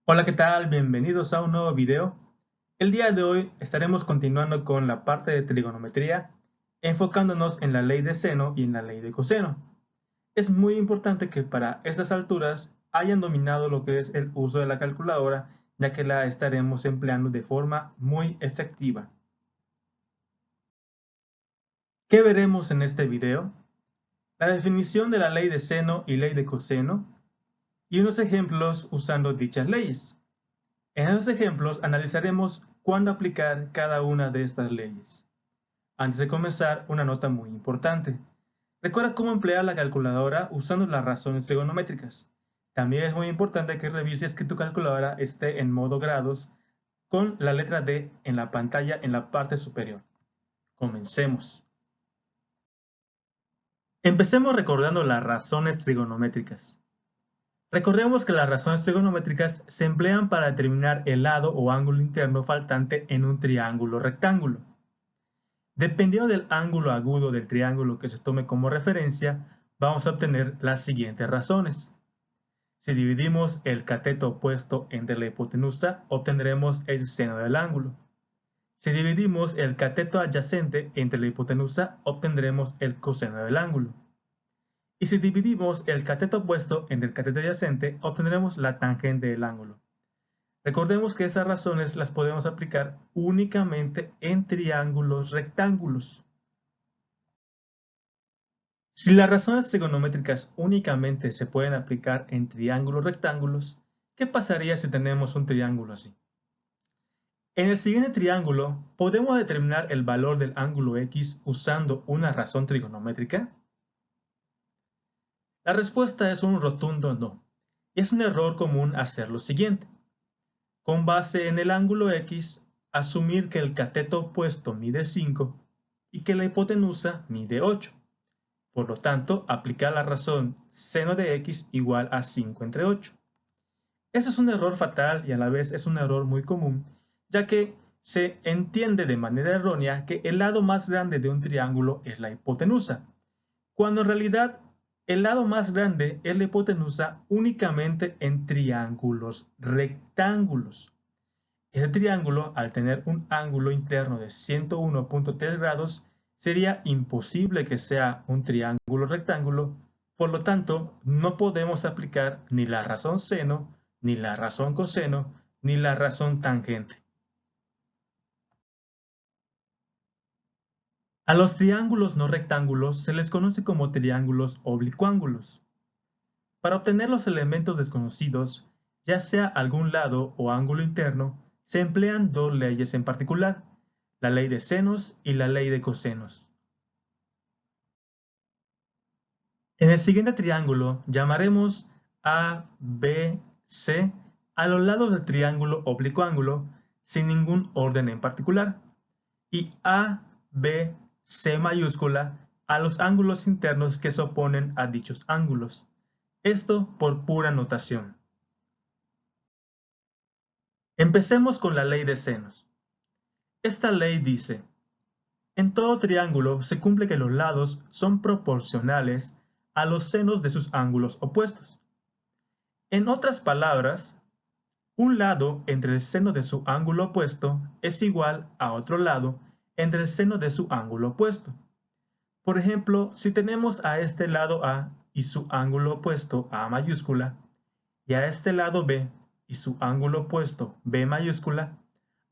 Hola, ¿qué tal? Bienvenidos a un nuevo video. El día de hoy estaremos continuando con la parte de trigonometría, enfocándonos en la ley de seno y en la ley de coseno. Es muy importante que para estas alturas hayan dominado lo que es el uso de la calculadora, ya que la estaremos empleando de forma muy efectiva. ¿Qué veremos en este video? La definición de la ley de seno y ley de coseno y unos ejemplos usando dichas leyes. En estos ejemplos analizaremos cuándo aplicar cada una de estas leyes. Antes de comenzar, una nota muy importante. Recuerda cómo emplear la calculadora usando las razones trigonométricas. También es muy importante que revises que tu calculadora esté en modo grados con la letra D en la pantalla en la parte superior. Comencemos. Empecemos recordando las razones trigonométricas. Recordemos que las razones trigonométricas se emplean para determinar el lado o ángulo interno faltante en un triángulo rectángulo. Dependiendo del ángulo agudo del triángulo que se tome como referencia, vamos a obtener las siguientes razones. Si dividimos el cateto opuesto entre la hipotenusa, obtendremos el seno del ángulo. Si dividimos el cateto adyacente entre la hipotenusa, obtendremos el coseno del ángulo. Y si dividimos el cateto opuesto entre el cateto adyacente, obtendremos la tangente del ángulo. Recordemos que esas razones las podemos aplicar únicamente en triángulos rectángulos. Si las razones trigonométricas únicamente se pueden aplicar en triángulos rectángulos, ¿qué pasaría si tenemos un triángulo así? En el siguiente triángulo, ¿podemos determinar el valor del ángulo X usando una razón trigonométrica? La respuesta es un rotundo no. Es un error común hacer lo siguiente. Con base en el ángulo X, asumir que el cateto opuesto mide 5 y que la hipotenusa mide 8. Por lo tanto, aplicar la razón seno de x igual a 5 entre 8. Eso es un error fatal y a la vez es un error muy común, ya que se entiende de manera errónea que el lado más grande de un triángulo es la hipotenusa, cuando en realidad el lado más grande es la hipotenusa únicamente en triángulos rectángulos. Ese triángulo, al tener un ángulo interno de 101.3 grados, sería imposible que sea un triángulo rectángulo, por lo tanto, no podemos aplicar ni la razón seno, ni la razón coseno, ni la razón tangente. A los triángulos no rectángulos se les conoce como triángulos oblicuángulos. Para obtener los elementos desconocidos, ya sea algún lado o ángulo interno, se emplean dos leyes en particular, la ley de senos y la ley de cosenos. En el siguiente triángulo llamaremos A, B, C a los lados del triángulo oblicuángulo sin ningún orden en particular y A, B, C mayúscula a los ángulos internos que se oponen a dichos ángulos. Esto por pura notación. Empecemos con la ley de senos. Esta ley dice, en todo triángulo se cumple que los lados son proporcionales a los senos de sus ángulos opuestos. En otras palabras, un lado entre el seno de su ángulo opuesto es igual a otro lado entre el seno de su ángulo opuesto. Por ejemplo, si tenemos a este lado A y su ángulo opuesto A mayúscula, y a este lado B y su ángulo opuesto B mayúscula,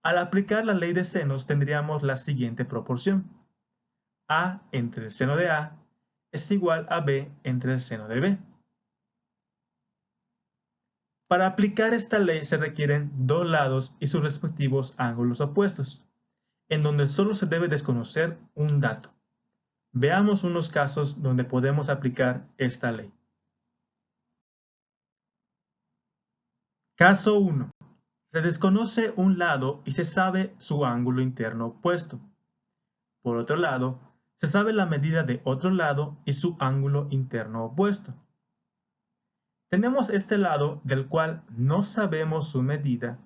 al aplicar la ley de senos tendríamos la siguiente proporción. A entre el seno de A es igual a B entre el seno de B. Para aplicar esta ley se requieren dos lados y sus respectivos ángulos opuestos, en donde solo se debe desconocer un dato. Veamos unos casos donde podemos aplicar esta ley. Caso 1. Se desconoce un lado y se sabe su ángulo interno opuesto. Por otro lado, se sabe la medida de otro lado y su ángulo interno opuesto. Tenemos este lado del cual no sabemos su medida,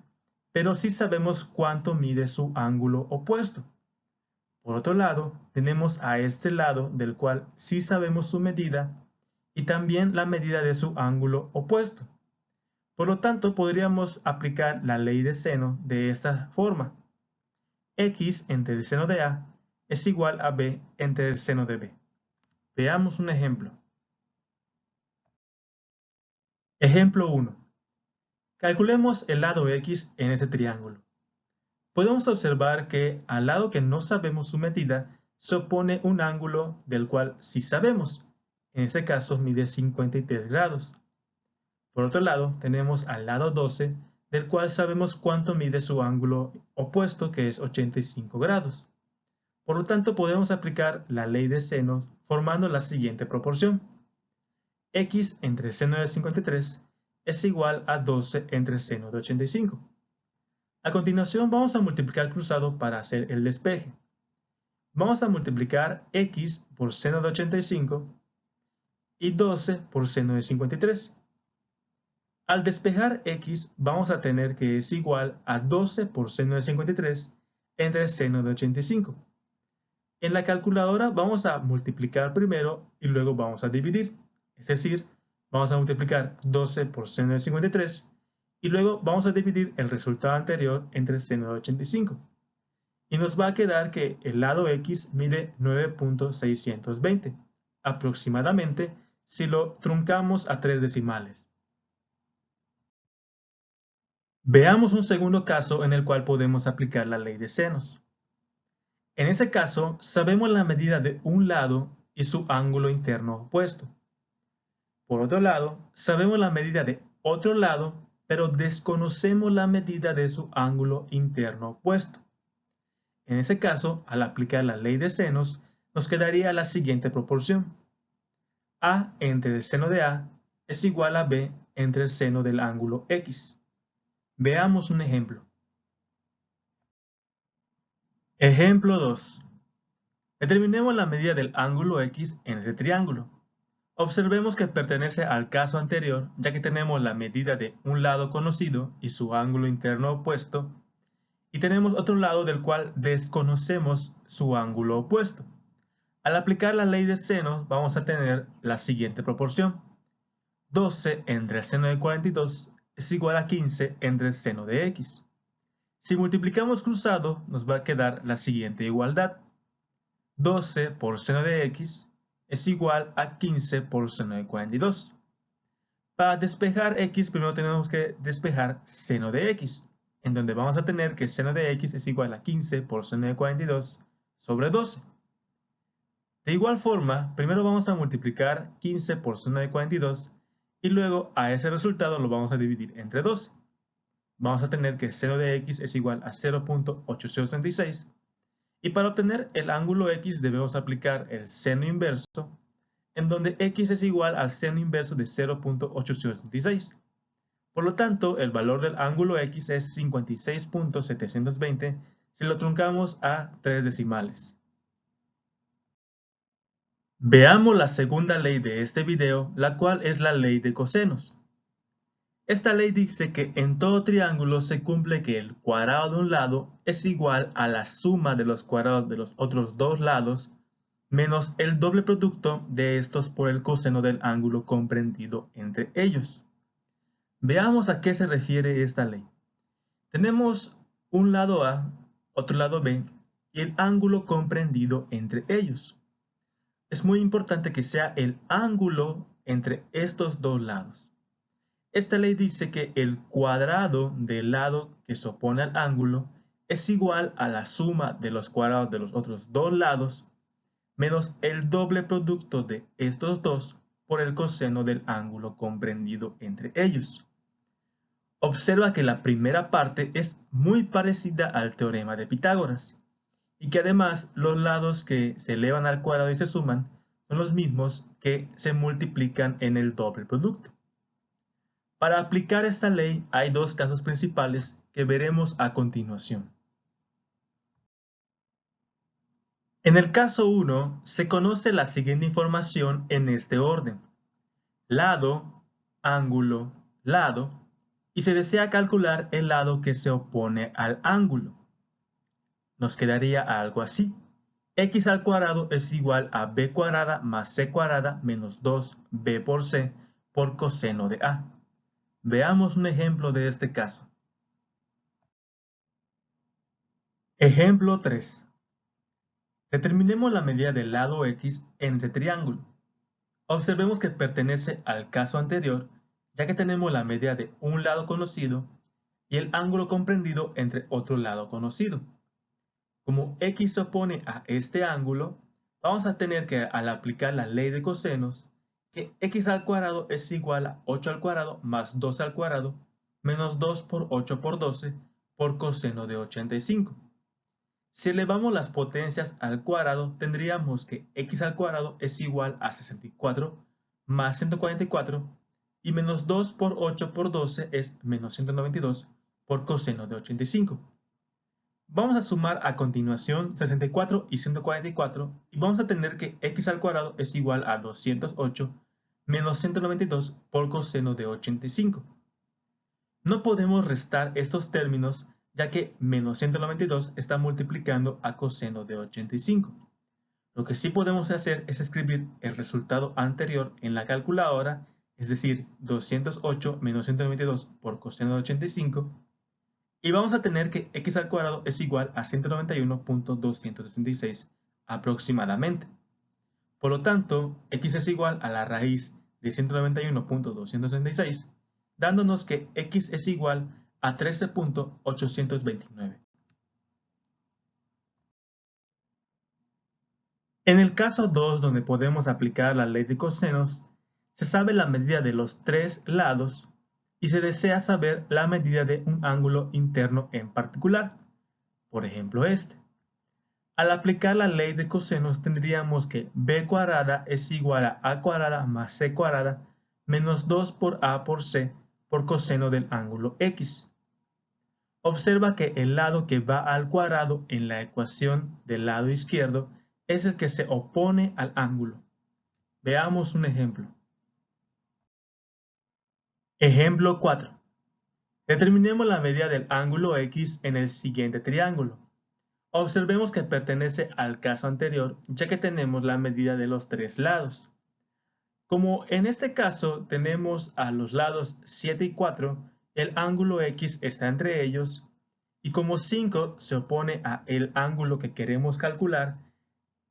pero sí sabemos cuánto mide su ángulo opuesto. Por otro lado, tenemos a este lado del cual sí sabemos su medida y también la medida de su ángulo opuesto. Por lo tanto, podríamos aplicar la ley de seno de esta forma. X entre el seno de A es igual a B entre el seno de B. Veamos un ejemplo. Ejemplo 1. Calculemos el lado X en ese triángulo. Podemos observar que al lado que no sabemos su medida, se opone un ángulo del cual sí sabemos. En este caso mide 53 grados. Por otro lado, tenemos al lado 12, del cual sabemos cuánto mide su ángulo opuesto, que es 85 grados. Por lo tanto, podemos aplicar la ley de senos formando la siguiente proporción. X entre el seno de 53 es igual a 12 entre el seno de 85. A continuación, vamos a multiplicar cruzado para hacer el despeje. Vamos a multiplicar X por seno de 85 y 12 por seno de 53. Al despejar X, vamos a tener que es igual a 12 por seno de 53 entre el seno de 85. En la calculadora vamos a multiplicar primero y luego vamos a dividir. Es decir, vamos a multiplicar 12 por seno de 53 y luego vamos a dividir el resultado anterior entre el seno de 85. Y nos va a quedar que el lado X mide 9.620, aproximadamente si lo truncamos a 3 decimales. Veamos un segundo caso en el cual podemos aplicar la ley de senos. En ese caso, sabemos la medida de un lado y su ángulo interno opuesto. Por otro lado, sabemos la medida de otro lado, pero desconocemos la medida de su ángulo interno opuesto. En ese caso, al aplicar la ley de senos, nos quedaría la siguiente proporción. A entre el seno de A es igual a B entre el seno del ángulo X. Veamos un ejemplo. Ejemplo 2. Determinemos la medida del ángulo X en este triángulo. Observemos que pertenece al caso anterior, ya que tenemos la medida de un lado conocido y su ángulo interno opuesto, y tenemos otro lado del cual desconocemos su ángulo opuesto. Al aplicar la ley de seno, vamos a tener la siguiente proporción. 12 entre el seno de 42 es igual a 15 entre el seno de X. Si multiplicamos cruzado, nos va a quedar la siguiente igualdad. 12 por seno de X es igual a 15 por seno de 42. Para despejar X, primero tenemos que despejar seno de X, en donde vamos a tener que seno de X es igual a 15 por seno de 42 sobre 12. De igual forma, primero vamos a multiplicar 15 por seno de 42 y luego a ese resultado lo vamos a dividir entre 12. Vamos a tener que seno de X es igual a 0.836 y para obtener el ángulo X debemos aplicar el seno inverso, en donde X es igual al seno inverso de 0.836. Por lo tanto, el valor del ángulo X es 56.720 si lo truncamos a 3 decimales. Veamos la segunda ley de este video, la cual es la ley de cosenos. Esta ley dice que en todo triángulo se cumple que el cuadrado de un lado es igual a la suma de los cuadrados de los otros dos lados menos el doble producto de estos por el coseno del ángulo comprendido entre ellos. Veamos a qué se refiere esta ley. Tenemos un lado A, otro lado B y el ángulo comprendido entre ellos. Es muy importante que sea el ángulo entre estos dos lados. Esta ley dice que el cuadrado del lado que se opone al ángulo es igual a la suma de los cuadrados de los otros dos lados menos el doble producto de estos dos por el coseno del ángulo comprendido entre ellos. Observa que la primera parte es muy parecida al teorema de Pitágoras y que además los lados que se elevan al cuadrado y se suman son los mismos que se multiplican en el doble producto. Para aplicar esta ley hay dos casos principales que veremos a continuación. En el caso 1 se conoce la siguiente información en este orden: lado, ángulo, lado, y se desea calcular el lado que se opone al ángulo. Nos quedaría algo así. X al cuadrado es igual a b cuadrada más c cuadrada menos 2b por c por coseno de A. Veamos un ejemplo de este caso. Ejemplo 3. Determinemos la medida del lado X en este triángulo. Observemos que pertenece al caso anterior, ya que tenemos la medida de un lado conocido y el ángulo comprendido entre otro lado conocido. Como X se opone a este ángulo, vamos a tener que, al aplicar la ley de cosenos, que X al cuadrado es igual a 8 al cuadrado más 12 al cuadrado menos 2 por 8 por 12 por coseno de 85. Si elevamos las potencias al cuadrado, tendríamos que x al cuadrado es igual a 64 más 144 y menos 2 por 8 por 12 es menos 192 por coseno de 85. Vamos a sumar a continuación 64 y 144 y vamos a tener que x al cuadrado es igual a 208 menos 192 por coseno de 85. No podemos restar estos términos ya que menos 192 está multiplicando a coseno de 85. Lo que sí podemos hacer es escribir el resultado anterior en la calculadora, es decir, 208 menos 192 por coseno de 85, y vamos a tener que x al cuadrado es igual a 191.266 aproximadamente. Por lo tanto, x es igual a la raíz de 191.266, dándonos que x es igual a 13.829. En el caso 2, donde podemos aplicar la ley de cosenos, se sabe la medida de los tres lados y se desea saber la medida de un ángulo interno en particular, por ejemplo este. Al aplicar la ley de cosenos tendríamos que b cuadrada es igual a a cuadrada más c cuadrada menos 2 por a por c por coseno del ángulo x. Observa que el lado que va al cuadrado en la ecuación del lado izquierdo es el que se opone al ángulo. Veamos un ejemplo. Ejemplo 4. Determinemos la medida del ángulo x en el siguiente triángulo. Observemos que pertenece al caso anterior, ya que tenemos la medida de los tres lados. Como en este caso tenemos a los lados 7 y 4, el ángulo x está entre ellos, y como 5 se opone a el ángulo que queremos calcular,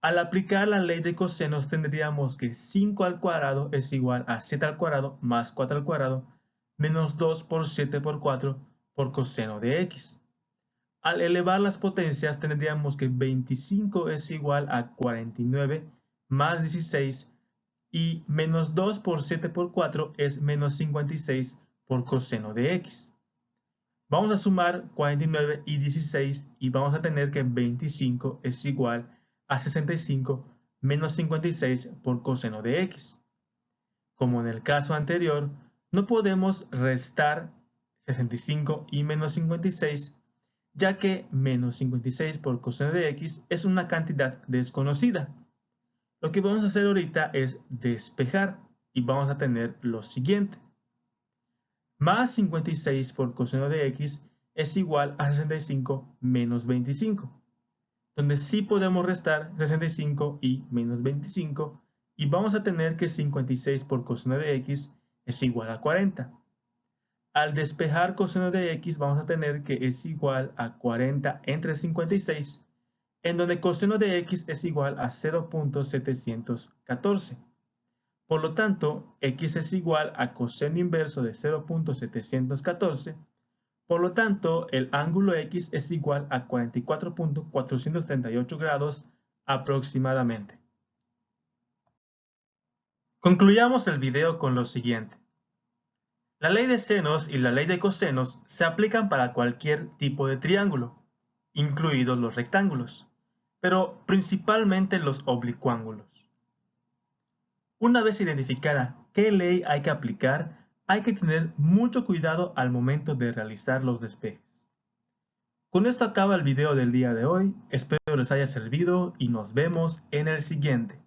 al aplicar la ley de cosenos tendríamos que 5 al cuadrado es igual a 7 al cuadrado más 4 al cuadrado menos 2 por 7 por 4 por coseno de x. Al elevar las potencias tendríamos que 25 es igual a 49 más 16 y menos 2 por 7 por 4 es menos 56 por coseno de x. Vamos a sumar 49 y 16 y vamos a tener que 25 es igual a 65 menos 56 por coseno de x. Como en el caso anterior, no podemos restar 65 y menos 56, ya que menos 56 por coseno de x es una cantidad desconocida. Lo que vamos a hacer ahorita es despejar y vamos a tener lo siguiente. Más 56 por coseno de x es igual a 65 menos 25, donde sí podemos restar 65 y menos 25 y vamos a tener que 56 por coseno de x es igual a 40. Al despejar coseno de x vamos a tener que es igual a 40 entre 56, en donde coseno de x es igual a 0.714. Por lo tanto, x es igual a coseno inverso de 0.714. Por lo tanto, el ángulo x es igual a 44.438 grados aproximadamente. Concluyamos el video con lo siguiente. La ley de senos y la ley de cosenos se aplican para cualquier tipo de triángulo, incluidos los rectángulos, pero principalmente los oblicuángulos. Una vez identificada qué ley hay que aplicar, hay que tener mucho cuidado al momento de realizar los despejes. Con esto acaba el video del día de hoy, espero les haya servido y nos vemos en el siguiente.